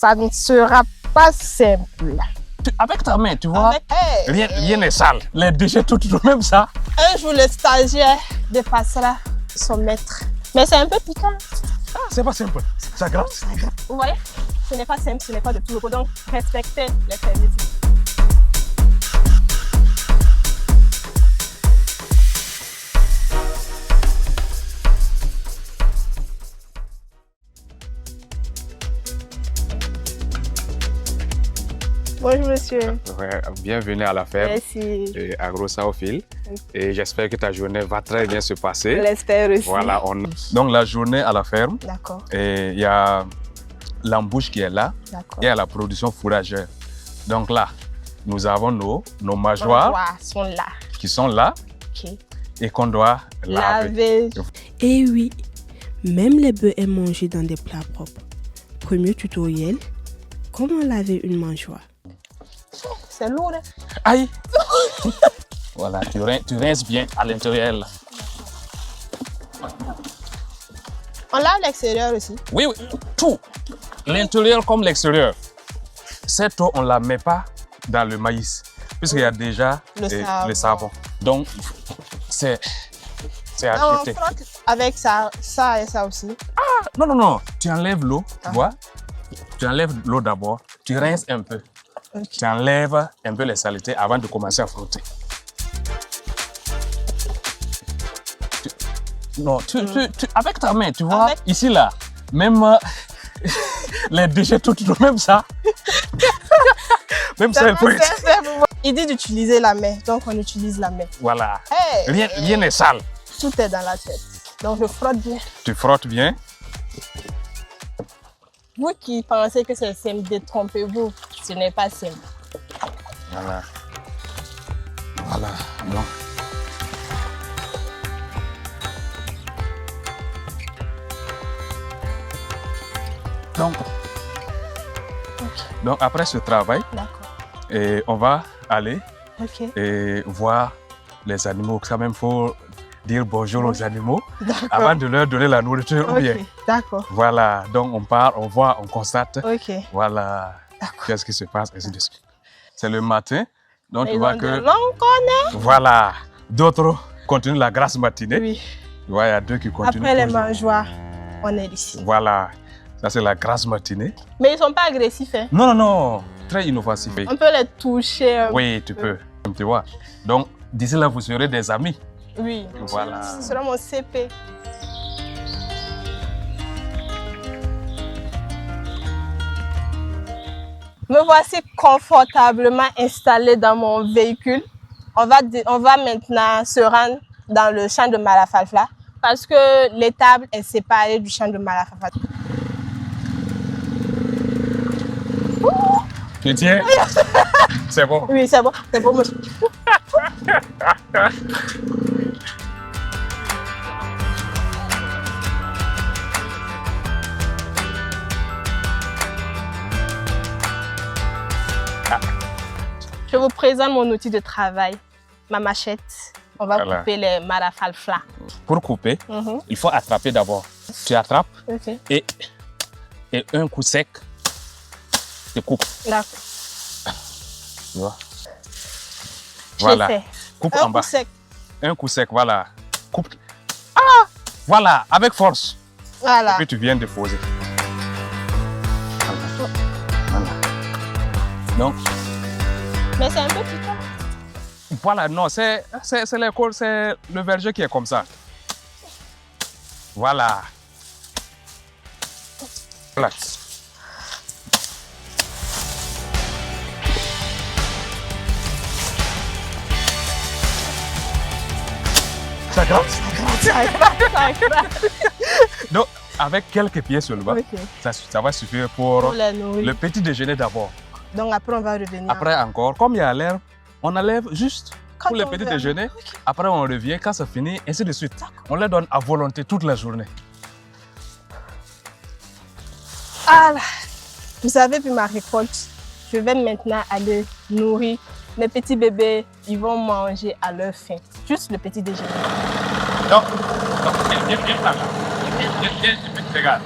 ça ne sera pas simple. Avec ta main, tu vois, Hey, rien n'est sale. Les déchets, tout même ça. un jour, le stagiaire dépassera son maître. Mais c'est un peu piquant. Ah, c'est pas simple. Ça gratte. Vous voyez, ce n'est pas simple, ce n'est pas de tout repos. Donc, respectez les services. Bonjour monsieur. Ouais, bienvenue à la ferme Merci. AgroSaophile et j'espère que ta journée va très bien se Je passer. l'espère aussi. Voilà, Donc la journée à la ferme, D'accord, et il y a l'embouche qui est là d'accord. et il y a la production fourragère. Donc là, nous avons nos Les mâchoires sont là. qui sont là Ok. et qu'on doit laver. Laver. Et oui, même les bœufs aiment manger dans des plats propres. Premier tutoriel, comment laver une mangeoire. C'est lourd. Hein? Aïe. Voilà, tu rinces bien à l'intérieur là. On lave l'extérieur aussi. Oui, oui, tout. L'intérieur comme l'extérieur. Cette eau, on ne la met pas dans le maïs, puisqu'il y a déjà le savon. Donc, c'est à On jeter. frotte avec ça et ça aussi. Non, non, non. Tu enlèves l'eau, tu vois. Tu enlèves l'eau d'abord, tu rinces un peu. Ok. Tu enlèves un peu les saletés avant de commencer à frotter. Non, avec ta main, tu vois, ici, là, même les déchets, tout même ça. Même ça, il faut Il dit d'utiliser la main, donc on utilise la main. Voilà. Hey, Rien n'est sale. tout est dans la tête. Donc je frotte bien. Tu frottes bien. Vous qui pensez que c'est simple, détrompez-vous. Ce n'est pas simple. Voilà. Voilà. Non. Donc après ce travail, D'accord. et on va aller Ok. et voir les animaux. Quand même, il faut dire bonjour aux animaux D'accord. avant de leur donner la nourriture ou bien. Ok. D'accord. Voilà, donc on part, on voit, on constate. Ok. Voilà, qu'est-ce qui se passe, ainsi de suite. C'est le matin, donc tu Ils vois ont que... de longs cornets. Voilà, d'autres continuent la grasse matinée. Oui. Tu vois, il y a deux qui continuent. Après les toujours. mangeoires, on est ici. Voilà, ça c'est la grasse matinée. Mais ils ne sont pas agressifs. Hein. Non, non, non, très innovatif. On peut les toucher. Un Oui, tu peux, tu vois. Donc, d'ici là, vous serez des amis. peu. Oui. Voilà. Ce sera mon CP. Me voici confortablement installé dans mon véhicule. On va maintenant se rendre dans le champ de Malafalfla parce que l'étable est séparée du champ de Malafalfla. Tu tiens? C'est bon. Oui, c'est bon, monsieur. Je vous présente mon outil de travail, ma machette. On va Voilà. couper les Malafalfla. Pour couper, il faut attraper d'abord. Tu attrapes Ok. et un coup sec, tu coupes. D'accord. Tu vois? J'ai Voilà. fait. Coupe Un en coup bas. sec. Un coup sec, voilà. Coupe. Ah! Voilà, avec force. Voilà. Puis tu viens déposer. Voilà. Donc, Mais c'est un peu piquant. voilà, non, c'est l'école, c'est le verger qui est comme ça. Voilà. Voilà. Ça gratte? Donc, avec quelques pieds seulement, Ok. ça va suffire pour Pour les nourrir. le petit déjeuner d'abord. Donc après, on va revenir. Après encore, comme il y a l'air, on enlève juste Quand pour le on petit veut. déjeuner. Après, on revient quand ça finit, ainsi de suite. On leur donne à volonté toute la journée. Ah là. Vous avez vu ma récolte. Je vais maintenant aller nourrir mes petits bébés. Ils vont manger à leur faim. Juste le petit déjeuner. Donc, viens là. Viens, regarde.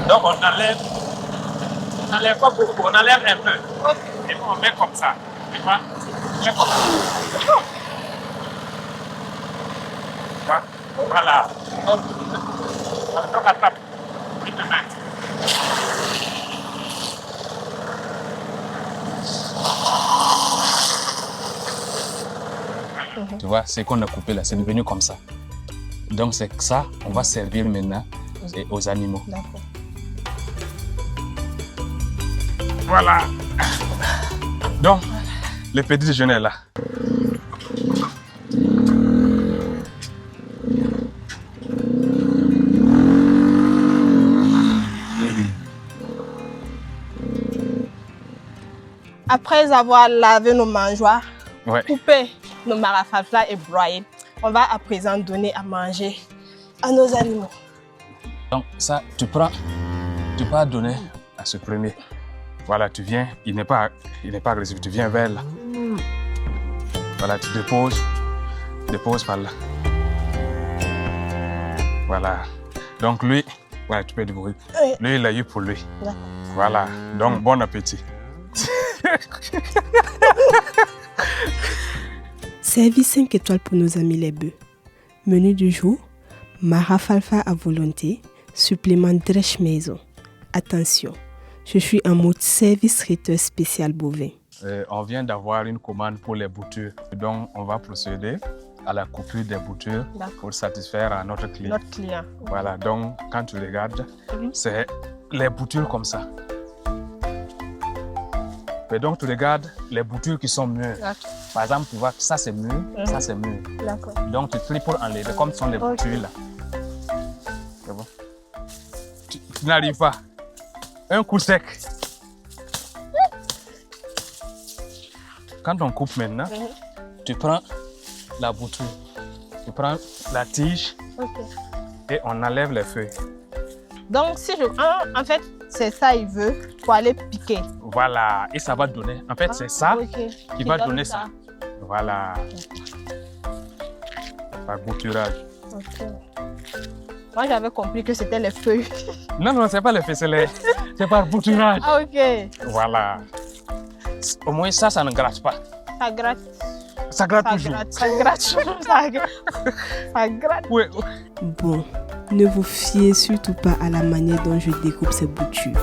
Donc, on enlève On n'enlève pas beaucoup, on enlève un peu. Et puis on met comme ça. Tu vois? On met comme ça. Voilà. Donc attrape. Une main. Tu vois, c'est qu'on a coupé là, c'est devenu comme ça. Donc c'est ça, on va servir maintenant aux animaux. D'accord. Voilà. Donc, le petit déjeuner est là. Après avoir lavé nos mangeoires, Ouais. coupé nos marafalfla et broyé, on va à présent donner à manger à nos animaux. Donc ça, tu peux donner à ce premier. Voilà, tu viens, il n'est pas agressif, tu viens vers là. Voilà, tu déposes par là. Voilà. Donc lui, voilà, tu peux débrouiller. Oui. Lui, il a eu pour lui. D'accord. Voilà, donc bon appétit. Service 5 étoiles pour nos amis les bœufs. Menu du jour, marafalfa à volonté, supplément drèche maison. Attention, je suis en mode service traiteur spécial bovin. On vient d'avoir une commande pour les boutures. Donc, on va procéder à la coupure des boutures pour satisfaire à notre client. Notre client. Voilà, donc quand tu regardes, c'est les boutures comme ça. Et donc, tu regardes les boutures qui sont mûres. Par exemple, tu vois que ça c'est mûr, ça c'est mûr. D'accord. Donc, tu pries pour enlever, comme sont les boutures là. C'est bon. Tu n'arrives pas. Un coup sec. Quand on coupe maintenant, tu prends la bouture, tu prends la tige et on enlève les feuilles. Donc, si en fait, c'est ça il veut pour aller piquer. Voilà, et ça va donner. En fait, c'est ça qui va donner ça. Voilà. Par bouturage. Moi, j'avais compris que c'était les feuilles. Non, non, c'est pas les feuilles, c'est par bouturage. Ah, ok. Voilà. Au moins, ça ne gratte pas. Ça gratte. Ça gratte toujours. Ça gratte. Ça gratte. Oui. Bon, ne vous fiez surtout pas à la manière dont je découpe ces boutures.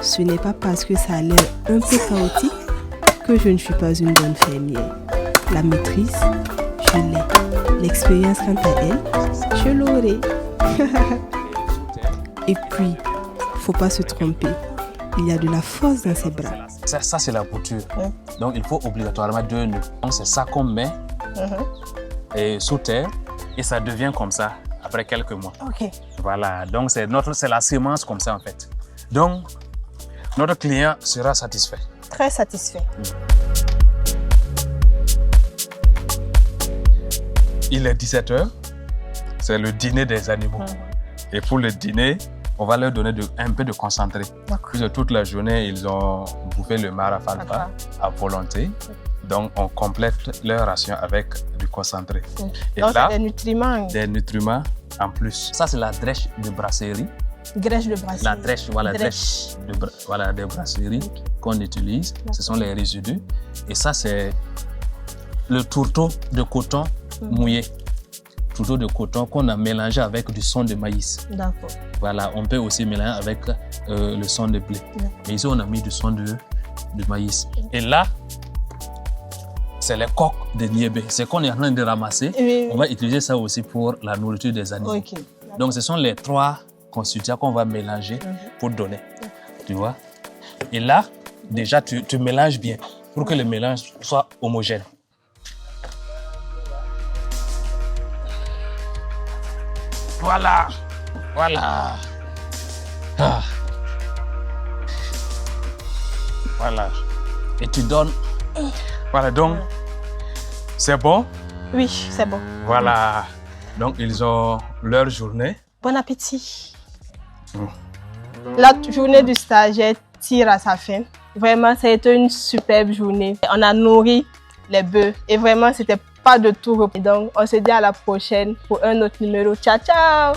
Ce n'est pas parce que ça a l'air un peu chaotique que je ne suis pas une bonne fermière. La maîtrise, je l'ai. L'expérience quant à elle, je l'aurai. Et puis, faut pas se tromper. Il y a de la force dans ses bras. Ça c'est la bouture. Donc, il faut obligatoirement 2 nœuds. Donc, c'est ça qu'on met et sous terre et ça devient comme ça après quelques mois. Ok. Voilà. Donc, c'est la sémence comme ça en fait. Donc, notre client sera satisfait. Très satisfait. Il est 17h. C'est le dîner des animaux. Et pour le dîner, on va leur donner un peu de concentré. Puisque toute la journée, ils ont bouffé le marafalfa à volonté. Donc, on complète leur ration avec du concentré. Et donc, là, des nutriments. Des nutriments en plus. Ça, c'est la drèche de brasserie. Drèche de brasserie. La drèche, voilà, drèche des brasseries qu'on utilise. Ce sont les résidus. Et ça, c'est le tourteau de coton mouillé. Tourteau de coton qu'on a mélangé avec du son de maïs. D'accord. Voilà, on peut aussi mélanger avec le son de blé. Mais ici, on a mis du son de maïs. Et là, c'est les coques de niébé. C'est qu'on est en train de ramasser. On va utiliser ça aussi pour la nourriture des animaux. Donc, ce sont les 3 constituants qu'on va mélanger pour donner. Tu vois? Et là, déjà, tu mélanges bien pour que le mélange soit homogène. Voilà. Voilà. Ah. Voilà. Et tu donnes. Voilà, donc, c'est bon? Oui, c'est bon. Voilà. Donc, ils ont leur journée. Bon appétit. La journée du stagiaire tire à sa fin. Vraiment, ça a été une superbe journée. On a nourri les bœufs et vraiment, c'était pas de tout repos. Donc, on se dit à la prochaine pour un autre numéro. Ciao, ciao!